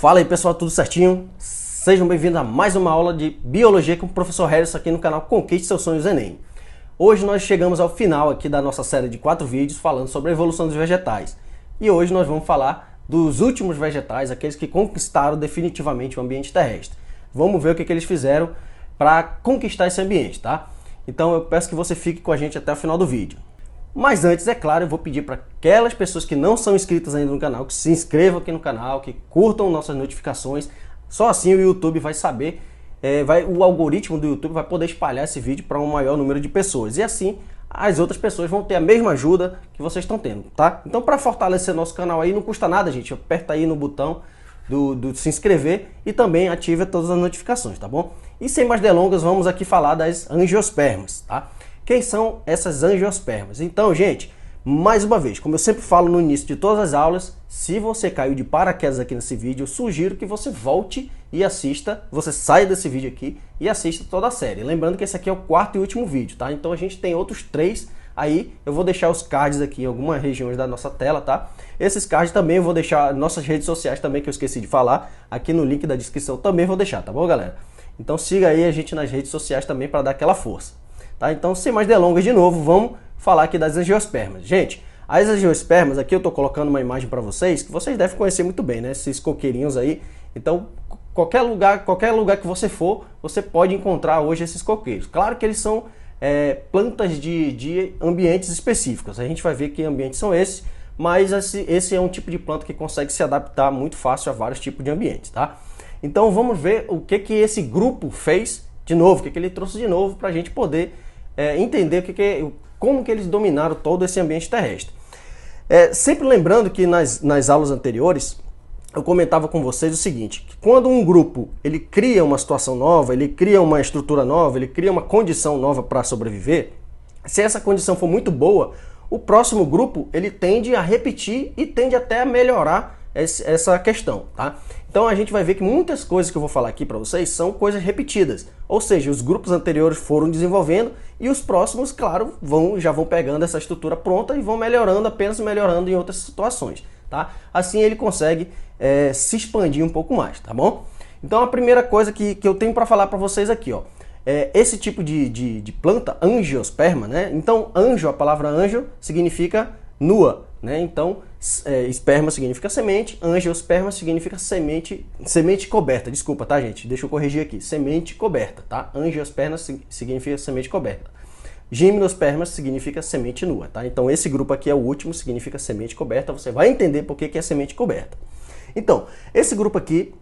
Fala aí pessoal, tudo certinho? Sejam bem-vindos a mais uma aula de Biologia com o professor Harrison aqui no canal Conquiste Seus Sonhos Enem. Hoje nós chegamos ao final aqui da nossa série de 4 vídeos falando sobre a evolução dos vegetais. E hoje nós vamos falar dos últimos vegetais, aqueles que conquistaram definitivamente o ambiente terrestre. Vamos ver o que eles fizeram para conquistar esse ambiente, tá? Então eu peço que você fique com a gente até o final do vídeo. Mas antes, é claro, eu vou pedir para aquelas pessoas que não são inscritas ainda no canal, que se inscrevam aqui no canal, que curtam nossas notificações. Só assim o YouTube vai saber, o algoritmo do YouTube vai poder espalhar esse vídeo para um maior número de pessoas. E assim, as outras pessoas vão ter a mesma ajuda que vocês estão tendo, tá? Então, para fortalecer nosso canal aí, não custa nada, gente. Aperta aí no botão do se inscrever e também ative todas as notificações, tá bom? E sem mais delongas, vamos aqui falar das angiospermas, tá? Quem são essas angiospermas? Então, gente, mais uma vez, como eu sempre falo no início de todas as aulas, se você caiu de paraquedas aqui nesse vídeo, eu sugiro que você volte e assista, você saia desse vídeo aqui e assista toda a série. Lembrando que esse aqui é o quarto e último vídeo, tá? Então a gente tem outros 3 aí, eu vou deixar os cards aqui em algumas regiões da nossa tela, tá? Esses cards também eu vou deixar, nossas redes sociais também, que eu esqueci de falar, aqui no link da descrição também vou deixar, tá bom, galera? Então siga aí a gente nas redes sociais também para dar aquela força. Tá? Então, sem mais delongas, de novo, vamos falar aqui das angiospermas. Gente, as angiospermas, aqui eu estou colocando uma imagem para vocês, que vocês devem conhecer muito bem, né? Esses coqueirinhos aí. Então, qualquer lugar que você for, você pode encontrar hoje esses coqueiros. Claro que eles são plantas de ambientes específicos. A gente vai ver que ambientes são esses, mas esse é um tipo de planta que consegue se adaptar muito fácil a vários tipos de ambientes, tá? Então, vamos ver o que esse grupo fez de novo, o que ele trouxe de novo para a gente poder entender como que eles dominaram todo esse ambiente terrestre. Sempre lembrando que nas aulas anteriores eu comentava com vocês o seguinte, que quando um grupo ele cria uma situação nova, ele cria uma estrutura nova, ele cria uma condição nova para sobreviver, se essa condição for muito boa, o próximo grupo ele tende a repetir e tende até a melhorar essa questão, tá? Então a gente vai ver que muitas coisas que eu vou falar aqui para vocês são coisas repetidas, ou seja, os grupos anteriores foram desenvolvendo e os próximos, claro, já vão pegando essa estrutura pronta e vão melhorando, apenas melhorando em outras situações, tá? Assim ele consegue se expandir um pouco mais, tá bom? Então a primeira coisa que eu tenho para falar para vocês aqui, ó, esse tipo de planta, angiosperma, né? Então anjo, a palavra anjo significa nua, né? Então esperma significa semente, angiosperma significa semente coberta. Desculpa, tá, gente? Deixa eu corrigir aqui. Semente coberta, tá? Angiosperma significa semente coberta. Gimnosperma significa semente nua, tá? Então esse grupo aqui é o último, significa semente coberta. Você vai entender por que é semente coberta. Então, esse grupo aqui,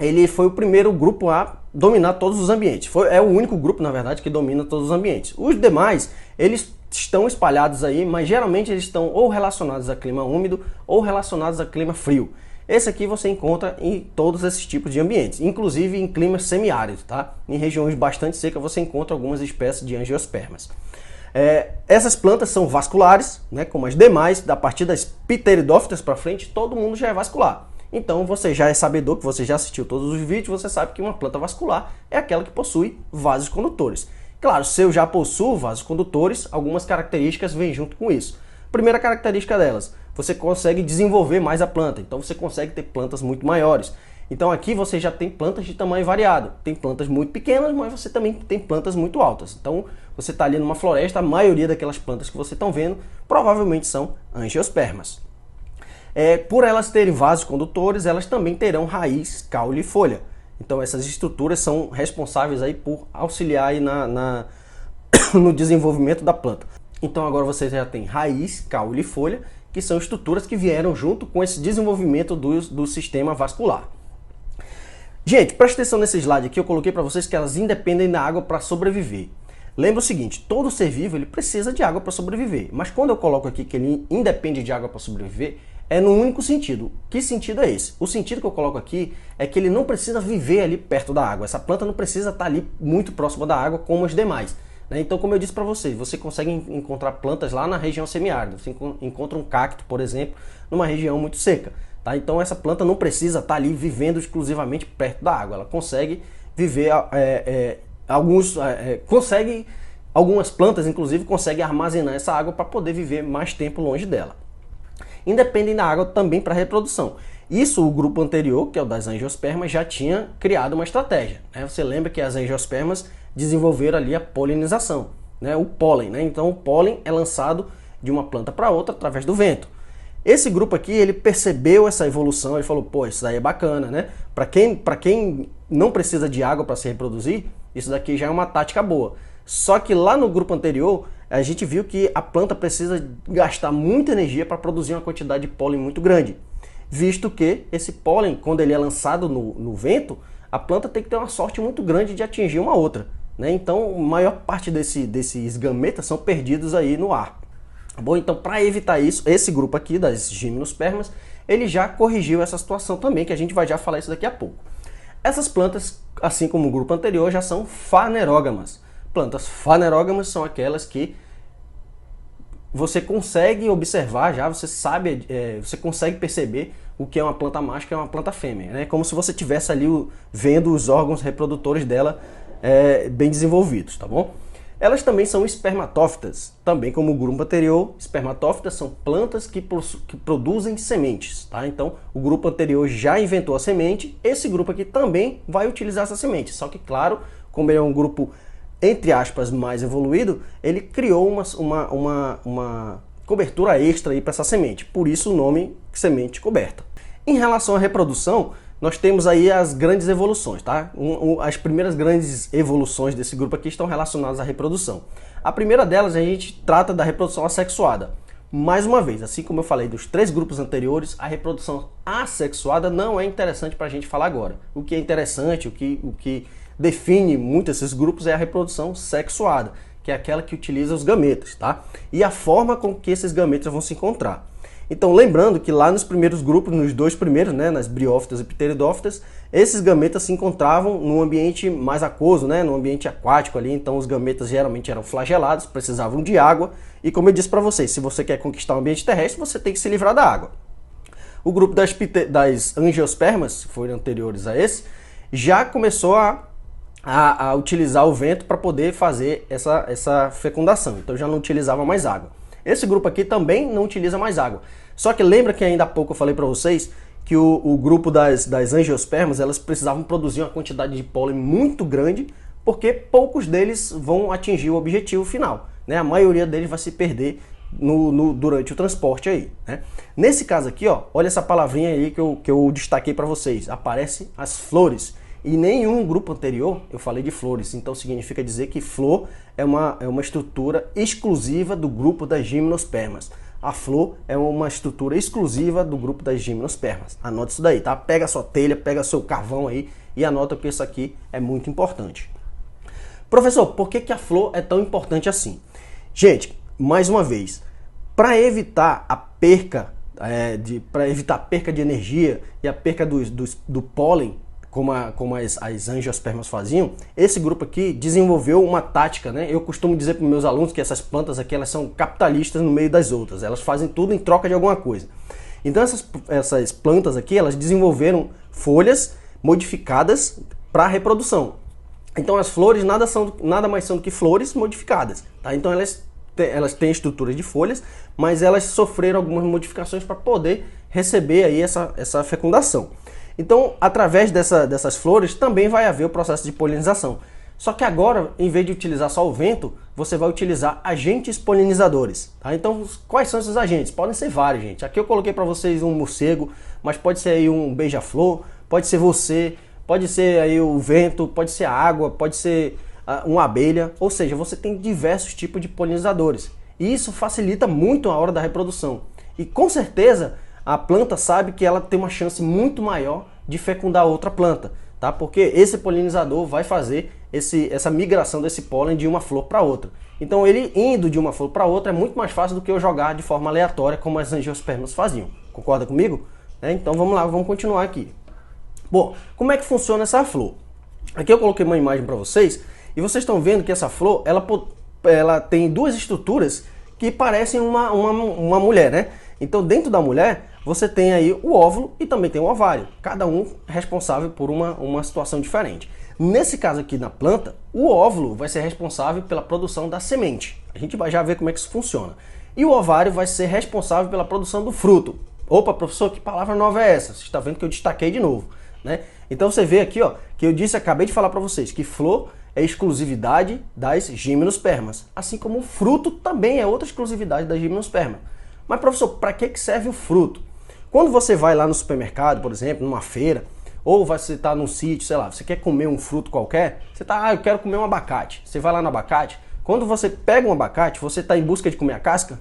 ele foi o primeiro grupo a dominar todos os ambientes. É o único grupo, na verdade, que domina todos os ambientes. Os demais, eles estão espalhados aí, mas geralmente eles estão ou relacionados a clima úmido ou relacionados a clima frio. Esse aqui você encontra em todos esses tipos de ambientes, inclusive em climas semiáridos, tá? Em regiões bastante secas você encontra algumas espécies de angiospermas. Essas plantas são vasculares, né, como as demais, a partir das pteridófitas para frente, todo mundo já é vascular. Então você já é sabedor, que você já assistiu todos os vídeos, você sabe que uma planta vascular é aquela que possui vasos condutores. Claro, se eu já possuo vasos condutores, algumas características vêm junto com isso. Primeira característica delas, você consegue desenvolver mais a planta, então você consegue ter plantas muito maiores. Então aqui você já tem plantas de tamanho variado, tem plantas muito pequenas, mas você também tem plantas muito altas. Então você está ali numa floresta, a maioria daquelas plantas que você está vendo provavelmente são angiospermas. Por elas terem vasos condutores, elas também terão raiz, caule e folha. Então essas estruturas são responsáveis aí por auxiliar aí no desenvolvimento da planta. Então agora você já tem raiz, caule e folha, que são estruturas que vieram junto com esse desenvolvimento do sistema vascular. Gente, presta atenção nesse slide aqui, eu coloquei para vocês que elas independem da água para sobreviver. Lembra o seguinte, todo ser vivo ele precisa de água para sobreviver, mas quando eu coloco aqui que ele independe de água para sobreviver, é no único sentido. Que sentido é esse? O sentido que eu coloco aqui é que ele não precisa viver ali perto da água. Essa planta não precisa estar ali muito próxima da água como as demais, né? Então, como eu disse para vocês, você consegue encontrar plantas lá na região semiárida. Você encontra um cacto, por exemplo, numa região muito seca, tá? Então essa planta não precisa estar ali vivendo exclusivamente perto da água. Ela consegue viver, algumas plantas, inclusive, conseguem armazenar essa água para poder viver mais tempo longe dela. Independem da água também para reprodução. Isso o grupo anterior, que é o das angiospermas, já tinha criado uma estratégia, né? Você lembra que as angiospermas desenvolveram ali a polinização, né? O pólen, né? Então o pólen é lançado de uma planta para outra através do vento. Esse grupo aqui, ele percebeu essa evolução, ele falou, pô, isso daí é bacana, né? Para quem não precisa de água para se reproduzir, isso daqui já é uma tática boa. Só que lá no grupo anterior, a gente viu que a planta precisa gastar muita energia para produzir uma quantidade de pólen muito grande. Visto que esse pólen, quando ele é lançado no vento, a planta tem que ter uma sorte muito grande de atingir uma outra, né? Então, a maior parte desses gametas são perdidos aí no ar. Bom, então para evitar isso, esse grupo aqui das gimnospermas, ele já corrigiu essa situação também, que a gente vai já falar isso daqui a pouco. Essas plantas, assim como o grupo anterior, já são fanerógamas. Plantas fanerógamas são aquelas que você consegue observar já, você sabe, você consegue perceber o que é uma planta macho e o que é uma planta fêmea, né? Como se você estivesse ali vendo os órgãos reprodutores dela bem desenvolvidos, tá bom? Elas também são espermatófitas, também como o grupo anterior. Espermatófitas são plantas que produzem sementes, tá? Então, o grupo anterior já inventou a semente, esse grupo aqui também vai utilizar essa semente, só que, claro, como ele é um grupo, entre aspas, mais evoluído, ele criou uma cobertura extra aí para essa semente, por isso o nome semente coberta. Em relação à reprodução, nós temos aí as grandes evoluções, tá? As primeiras grandes evoluções desse grupo aqui estão relacionadas à reprodução. A primeira delas, a gente trata da reprodução assexuada. Mais uma vez, assim como eu falei dos 3 grupos anteriores, a reprodução assexuada não é interessante para a gente falar agora. O que é interessante, o que define muito esses grupos é a reprodução sexuada, que é aquela que utiliza os gametas, tá? E a forma com que esses gametas vão se encontrar. Então, lembrando que lá nos primeiros grupos, nos 2 primeiros, né, nas briófitas e pteridófitas, esses gametas se encontravam num ambiente mais aquoso, né, num ambiente aquático ali, então os gametas geralmente eram flagelados, precisavam de água, e como eu disse para vocês, se você quer conquistar o ambiente terrestre, você tem que se livrar da água. O grupo das angiospermas, que foram anteriores a esse, já começou a utilizar o vento para poder fazer essa fecundação, então já não utilizava mais água. Esse grupo aqui também não utiliza mais água. Só que lembra que ainda há pouco eu falei para vocês que o grupo das angiospermas, elas precisavam produzir uma quantidade de pólen muito grande, porque poucos deles vão atingir o objetivo final, né? A maioria deles vai se perder durante o transporte aí, né? Nesse caso aqui, ó, olha essa palavrinha aí que eu destaquei para vocês. Aparecem as flores. E nenhum grupo anterior eu falei de flores, então significa dizer que flor é uma estrutura exclusiva do grupo das gimnospermas. A flor é uma estrutura exclusiva do grupo das gimnospermas. Anota isso daí, tá? Pega a sua telha, pega seu carvão aí e anota que isso aqui é muito importante. Professor, por que a flor é tão importante assim? Gente, mais uma vez, para evitar a perca de energia e a perca do pólen, como as angiospermas faziam, esse grupo aqui desenvolveu uma tática, né? Eu costumo dizer para meus alunos que essas plantas aqui, elas são capitalistas no meio das outras, elas fazem tudo em troca de alguma coisa. Então essas plantas aqui, elas desenvolveram folhas modificadas para reprodução. Então as flores nada mais são do que flores modificadas, tá? Então elas têm estruturas de folhas, mas elas sofreram algumas modificações para poder receber aí essa fecundação. Então, através dessas flores, também vai haver o processo de polinização. Só que agora, em vez de utilizar só o vento, você vai utilizar agentes polinizadores, tá? Então, quais são esses agentes? Podem ser vários, gente. Aqui eu coloquei para vocês um morcego, mas pode ser aí um beija-flor, pode ser você, pode ser aí o vento, pode ser a água, pode ser uma abelha. Ou seja, você tem diversos tipos de polinizadores. E isso facilita muito a hora da reprodução. E com certeza, a planta sabe que ela tem uma chance muito maior de fecundar outra planta, tá? Porque esse polinizador vai fazer essa migração desse pólen de uma flor para outra. Então ele indo de uma flor para outra é muito mais fácil do que eu jogar de forma aleatória como as angiospermas faziam. Concorda comigo? Então vamos lá, vamos continuar aqui. Bom, como é que funciona essa flor? Aqui eu coloquei uma imagem para vocês e vocês estão vendo que essa flor ela tem 2 estruturas que parecem uma mulher, né? Então dentro da mulher você tem aí o óvulo e também tem o ovário, cada um responsável por uma situação diferente. Nesse caso aqui na planta, o óvulo vai ser responsável pela produção da semente. A gente vai já ver como é que isso funciona. E o ovário vai ser responsável pela produção do fruto. Opa, professor, que palavra nova é essa? Você está vendo que eu destaquei de novo, né? Então você vê aqui, ó, que eu disse, acabei de falar para vocês, que flor é exclusividade das gimnospermas, assim como o fruto também é outra exclusividade das gimnospermas. Mas professor, para que serve o fruto? Quando você vai lá no supermercado, por exemplo, numa feira, ou você está num sítio, sei lá, você quer comer um fruto qualquer, você está, eu quero comer um abacate. Você vai lá no abacate, quando você pega um abacate, você está em busca de comer a casca?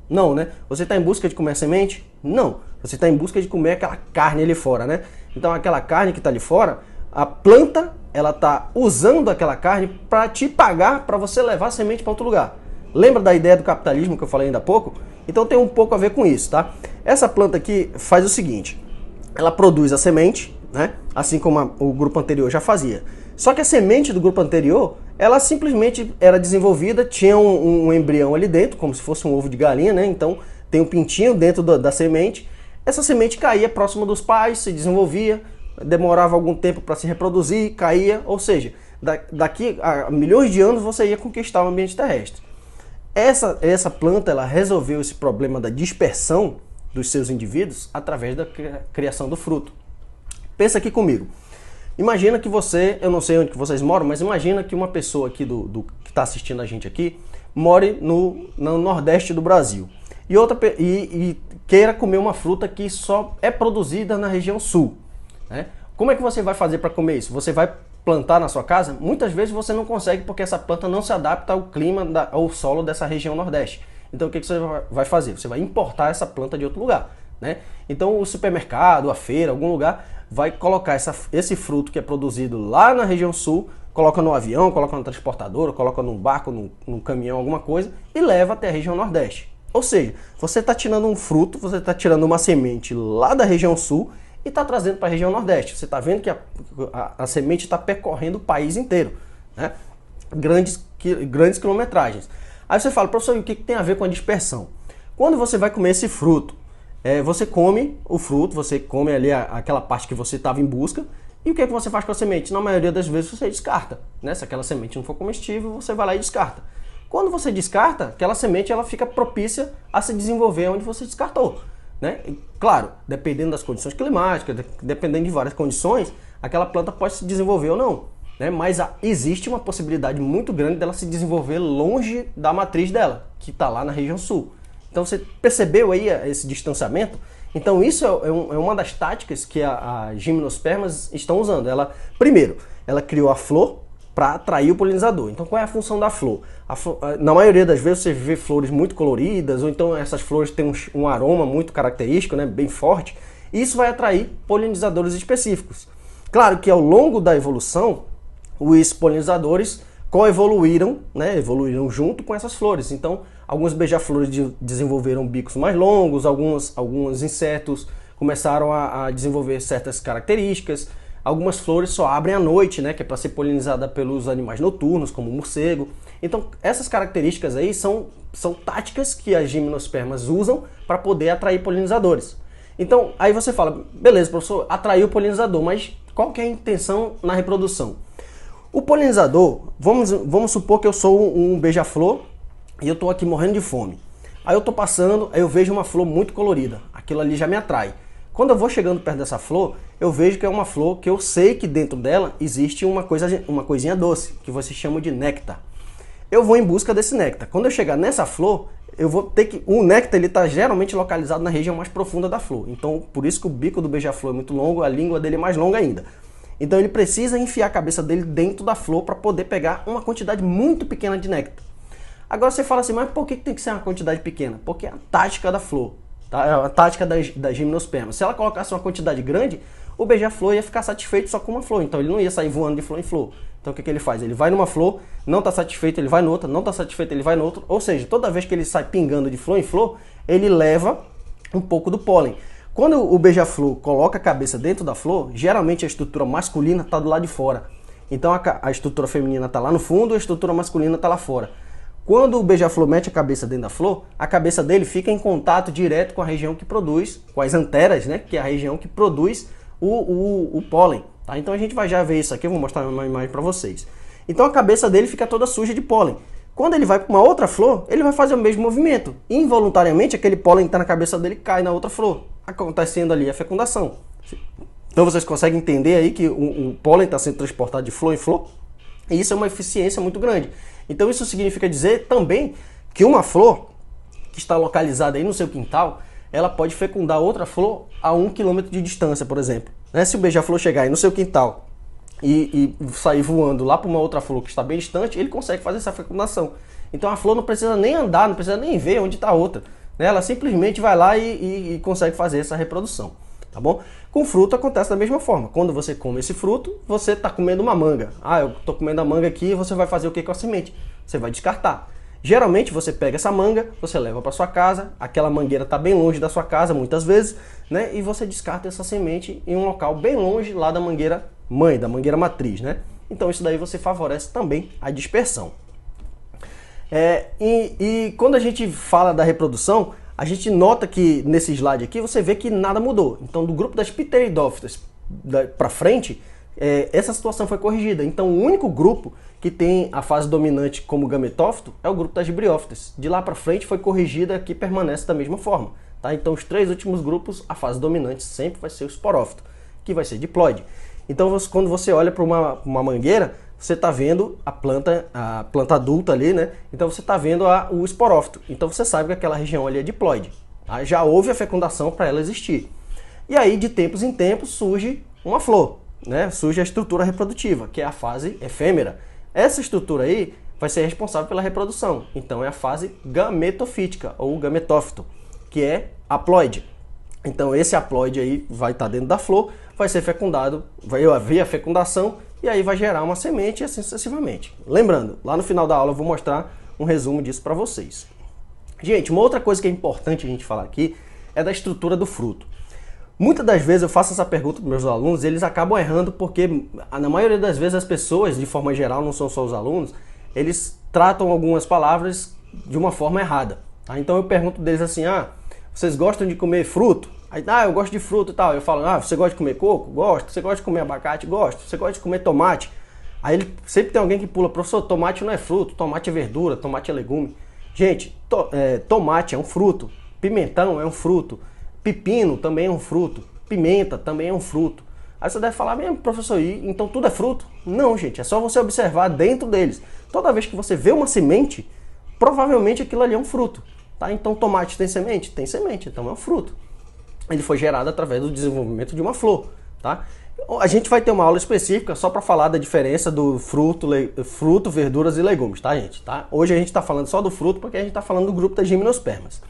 Não, né? Você está em busca de comer a semente? Não. Você está em busca de comer aquela carne ali fora, né? Então aquela carne que está ali fora, a planta, ela está usando aquela carne para te pagar para você levar a semente para outro lugar. Lembra da ideia do capitalismo que eu falei ainda há pouco? Então tem um pouco a ver com isso, tá? Essa planta aqui faz o seguinte, ela produz a semente, né? Assim como o grupo anterior já fazia. Só que a semente do grupo anterior, ela simplesmente era desenvolvida, tinha um embrião ali dentro, como se fosse um ovo de galinha, né? Então tem um pintinho dentro da semente. Essa semente caía próximo dos pais, se desenvolvia, demorava algum tempo para se reproduzir, caía, ou seja, daqui a milhões de anos você ia conquistar o ambiente terrestre. Essa planta, ela resolveu esse problema da dispersão dos seus indivíduos através da criação do fruto. Pensa aqui comigo. Imagina que você, eu não sei onde que vocês moram, mas imagina que uma pessoa aqui que está assistindo a gente aqui, more no Nordeste do Brasil. E queira comer uma fruta que só é produzida na região sul, né? Como é que você vai fazer para comer isso? Você vai plantar na sua casa? Muitas vezes você não consegue porque essa planta não se adapta ao clima, ao solo dessa região Nordeste. Então o que você vai fazer? Você vai importar essa planta de outro lugar, né? Então o supermercado, a feira, algum lugar vai colocar esse fruto que é produzido lá na região sul, coloca no avião, coloca no transportador, coloca num barco, num caminhão, alguma coisa e leva até a região Nordeste. Ou seja, você está tirando um fruto, você está tirando uma semente lá da região sul e está trazendo para a região Nordeste. Você está vendo que a semente está percorrendo o país inteiro, né? Grandes quilometragens. Aí você fala, professor, o que tem a ver com a dispersão? Quando você vai comer esse fruto, você come o fruto, você come ali aquela parte que você estava em busca, e o que você faz com a semente? Na maioria das vezes você descarta, né? Se aquela semente não for comestível, você vai lá e descarta. Quando você descarta, aquela semente ela fica propícia a se desenvolver onde você descartou, né? E, claro, dependendo das condições climáticas, dependendo de várias condições, aquela planta pode se desenvolver ou não, né? Mas existe uma possibilidade muito grande dela se desenvolver longe da matriz dela, que está lá na região sul. Então você percebeu aí esse distanciamento? Então isso é uma das táticas que as gimnospermas estão usando. Primeiro, ela criou a flor para atrair o polinizador. Então qual é a função da flor? Na maioria das vezes você vê flores muito coloridas, ou então essas flores têm um aroma muito característico, né, bem forte, e isso vai atrair polinizadores específicos. Claro que ao longo da evolução, os polinizadores coevoluíram, né, evoluíram junto com essas flores. Então alguns beija-flores desenvolveram bicos mais longos, alguns insetos começaram a desenvolver certas características. Algumas flores só abrem à noite, né, que é para ser polinizada pelos animais noturnos, como o morcego. Então, essas características aí são táticas que as gimnospermas usam para poder atrair polinizadores. Então, aí você fala, beleza, professor, atraiu o polinizador, mas qual que é a intenção na reprodução? O polinizador, vamos supor que eu sou um beija-flor e eu estou aqui morrendo de fome. Aí eu estou passando, aí eu vejo uma flor muito colorida, aquilo ali já me atrai. Quando eu vou chegando perto dessa flor, eu vejo que é uma flor que eu sei que dentro dela existe uma coisinha doce, que você chama de néctar. Eu vou em busca desse néctar. Quando eu chegar nessa flor, eu vou ter que... O néctar está geralmente localizado na região mais profunda da flor. Então, por isso que o bico do beija-flor é muito longo, a língua dele é mais longa ainda. Então ele precisa enfiar a cabeça dele dentro da flor para poder pegar uma quantidade muito pequena de néctar. Agora você fala assim, mas por que tem que ser uma quantidade pequena? Porque é a tática da flor. Tá? É a tática da gimnosperma. Se ela colocasse uma quantidade grande, o beija-flor ia ficar satisfeito só com uma flor. Então ele não ia sair voando de flor em flor. Então o que ele faz? Ele vai numa flor, não está satisfeito, ele vai noutra, não está satisfeito, ele vai noutra. Ou seja, toda vez que ele sai pingando de flor em flor, ele leva um pouco do pólen. Quando o beija-flor coloca a cabeça dentro da flor, geralmente a estrutura masculina está do lado de fora. Então a estrutura feminina está lá no fundo, a estrutura masculina está lá fora. Quando o beija-flor mete a cabeça dentro da flor, a cabeça dele fica em contato direto com a região que produz, com as anteras, né, que é a região que produz o pólen. Tá? Então a gente vai já ver isso aqui, eu vou mostrar uma imagem para vocês. Então a cabeça dele fica toda suja de pólen. Quando ele vai para uma outra flor, ele vai fazer o mesmo movimento. Involuntariamente, aquele pólen que está na cabeça dele cai na outra flor. acontecendo ali a fecundação. Então vocês conseguem entender aí que o pólen está sendo transportado de flor em flor, e isso é uma eficiência muito grande. Então isso significa dizer também que uma flor que está localizada aí no seu quintal, ela pode fecundar outra flor a 1 km de distância, por exemplo. Né? Se o beija-flor chegar aí no seu quintal e sair voando lá para uma outra flor que está bem distante, ele consegue fazer essa fecundação. Então a flor não precisa nem andar, não precisa nem ver onde está a outra. Né? Ela simplesmente vai lá e consegue fazer essa reprodução. Tá bom? Com fruto acontece da mesma forma. Quando você come esse fruto, você está comendo uma manga. Ah, eu estou comendo a manga aqui, você vai fazer o que com a semente? Você vai descartar. Geralmente você pega essa manga, você leva para sua casa, aquela mangueira está bem longe da sua casa muitas vezes, né? E você descarta essa semente em um local bem longe lá da mangueira mãe, da mangueira matriz, né? Então isso daí você favorece também a dispersão. E quando a gente fala da reprodução, a gente nota que nesse slide aqui você vê que nada mudou. Então do grupo das Pteridófitas para frente, essa situação foi corrigida. Então o único grupo que tem a fase dominante como gametófito é o grupo das Briófitas. De lá para frente foi corrigida, que permanece da mesma forma. Tá? Então os 3 últimos grupos, a fase dominante sempre vai ser o esporófito, que vai ser diploide. Então quando você olha para uma mangueira, você está vendo a planta adulta ali, né? Então você está vendo o esporófito. Então você sabe que aquela região ali é diploide. Tá? Já houve a fecundação para ela existir. E aí de tempos em tempos surge uma flor, né? Surge a estrutura reprodutiva, que é a fase efêmera. Essa estrutura aí vai ser responsável pela reprodução. Então é a fase gametofítica ou gametófito, que é haploide. Então esse haploide aí vai estar dentro da flor, vai ser fecundado, vai haver a fecundação e aí vai gerar uma semente e assim sucessivamente. Lembrando, lá no final da aula eu vou mostrar um resumo disso para vocês. Gente, uma outra coisa que é importante a gente falar aqui é da estrutura do fruto. Muitas das vezes eu faço essa pergunta para meus alunos e eles acabam errando porque, na maioria das vezes, as pessoas, de forma geral, não são só os alunos, eles tratam algumas palavras de uma forma errada. Tá? Então eu pergunto deles assim, vocês gostam de comer fruto? Aí, eu gosto de fruto e tal. Eu falo, você gosta de comer coco? Gosto. Você gosta de comer abacate? Gosto. Você gosta de comer tomate? Aí sempre tem alguém que pula, professor, tomate não é fruto, tomate é verdura, tomate é legume. Gente, tomate é um fruto, pimentão é um fruto, pepino também é um fruto, pimenta também é um fruto. Aí você deve falar, professor, então tudo é fruto? Não, gente, é só você observar dentro deles. Toda vez que você vê uma semente, provavelmente aquilo ali é um fruto. Tá? Então tomate tem semente? Tem semente, então é um fruto. Ele foi gerado através do desenvolvimento de uma flor. Tá? A gente vai ter uma aula específica só para falar da diferença do fruto, verduras e legumes, tá, gente? Tá? Hoje a gente está falando só do fruto porque a gente está falando do grupo das gimnospermas.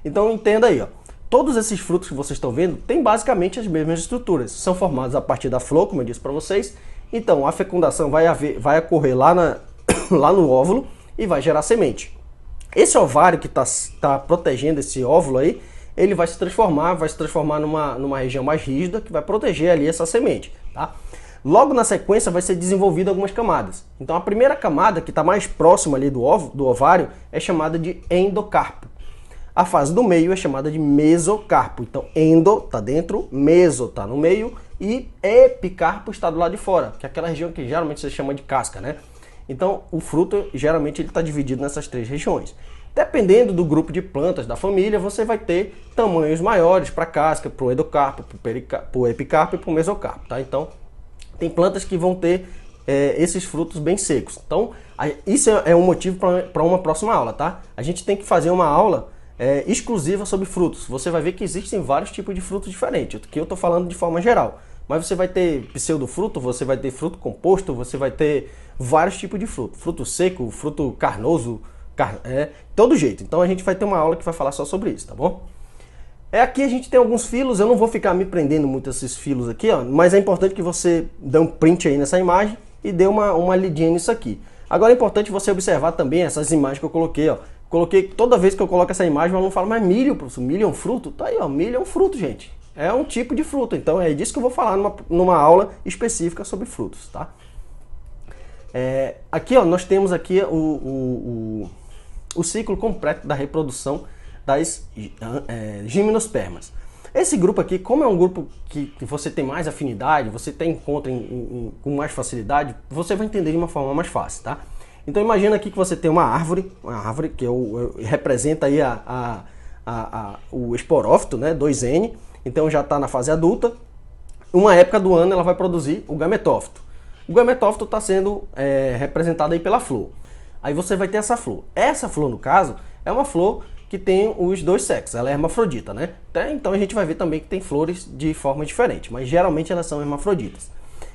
Então entenda aí, ó. Todos esses frutos que vocês estão vendo têm basicamente as mesmas estruturas. São formados a partir da flor, como eu disse para vocês. Então a fecundação vai ocorrer lá no óvulo e vai gerar semente. Esse ovário que está protegendo esse óvulo aí, ele vai se transformar numa região mais rígida que vai proteger ali essa semente. Tá? Logo na sequência vai ser desenvolvida algumas camadas. Então a primeira camada, que está mais próxima ali do ovário, é chamada de endocarpo. A fase do meio é chamada de mesocarpo. Então, endo está dentro, meso está no meio e epicarpo está do lado de fora, que é aquela região que geralmente se chama de casca, né? Então, o fruto, geralmente, ele está dividido nessas 3 regiões. Dependendo do grupo de plantas da família, você vai ter tamanhos maiores para a casca, para o endocarpo, para o epicarpo e para o mesocarpo, tá? Então, tem plantas que vão ter esses frutos bem secos. Então, isso é um motivo para uma próxima aula, tá? A gente tem que fazer uma aula exclusiva sobre frutos. Você vai ver que existem vários tipos de frutos diferentes, que eu estou falando de forma geral. Mas você vai ter pseudofruto, você vai ter fruto composto, você vai ter vários tipos de fruto. Fruto seco, fruto carnoso, todo jeito. Então a gente vai ter uma aula que vai falar só sobre isso, tá bom? Aqui a gente tem alguns filos, eu não vou ficar me prendendo muito a esses filos aqui, ó, mas é importante que você dê um print aí nessa imagem e dê uma lidinha nisso aqui. Agora é importante você observar também essas imagens que eu coloquei, ó. Toda vez que eu coloco essa imagem, o aluno fala, mas milho, professor, milho é um fruto? Tá aí, ó, milho é um fruto, gente. É um tipo de fruto, então é disso que eu vou falar numa aula específica sobre frutos, tá? Aqui, ó, nós temos aqui o ciclo completo da reprodução das gimnospermas. Esse grupo aqui, como é um grupo que você tem mais afinidade, você encontra com mais facilidade, você vai entender de uma forma mais fácil, tá? Então imagina aqui que você tem uma árvore que representa aí o esporófito, né, 2N, então já está na fase adulta. Uma época do ano ela vai produzir o gametófito. O gametófito está sendo representado aí pela flor. Aí você vai ter essa flor. Essa flor, no caso, é uma flor que tem os dois sexos, ela é hermafrodita, né? Então a gente vai ver também que tem flores de forma diferente, mas geralmente elas são hermafroditas.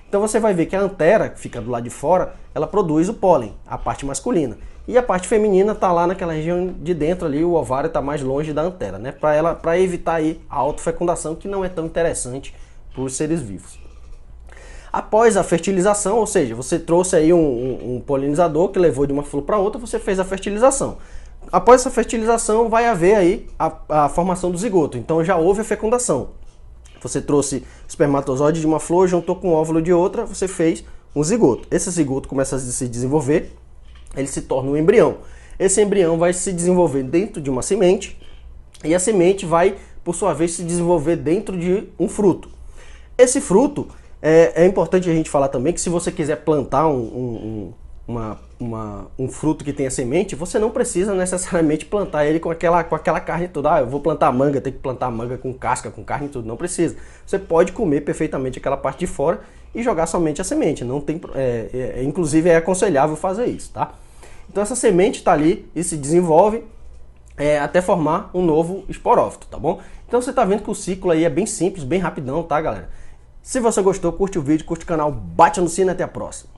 Então você vai ver que a antera, que fica do lado de fora, ela produz o pólen, a parte masculina. E a parte feminina está lá naquela região de dentro ali, o ovário está mais longe da antera, né? Para evitar aí a autofecundação, que não é tão interessante para os seres vivos. Após a fertilização, ou seja, você trouxe aí um polinizador que levou de uma flor para outra, você fez a fertilização. Após essa fertilização vai haver aí a formação do zigoto, então já houve a fecundação. Você trouxe espermatozoide de uma flor, juntou com o óvulo de outra, você fez um zigoto. Esse zigoto começa a se desenvolver, ele se torna um embrião. Esse embrião vai se desenvolver dentro de uma semente e a semente vai, por sua vez, se desenvolver dentro de um fruto. Esse fruto, é importante a gente falar também que se você quiser plantar um fruto que tenha semente, você não precisa necessariamente plantar ele com aquela carne toda. Ah, eu vou plantar manga, tem que plantar manga com casca, com carne e tudo. Não precisa. Você pode comer perfeitamente aquela parte de fora e jogar somente a semente. Não tem, inclusive é aconselhável fazer isso, tá? Então essa semente está ali e se desenvolve até formar um novo esporófito, tá bom? Então você está vendo que o ciclo aí é bem simples, bem rapidão, tá, galera? Se você gostou, curte o vídeo, curte o canal, bate no sino e até a próxima.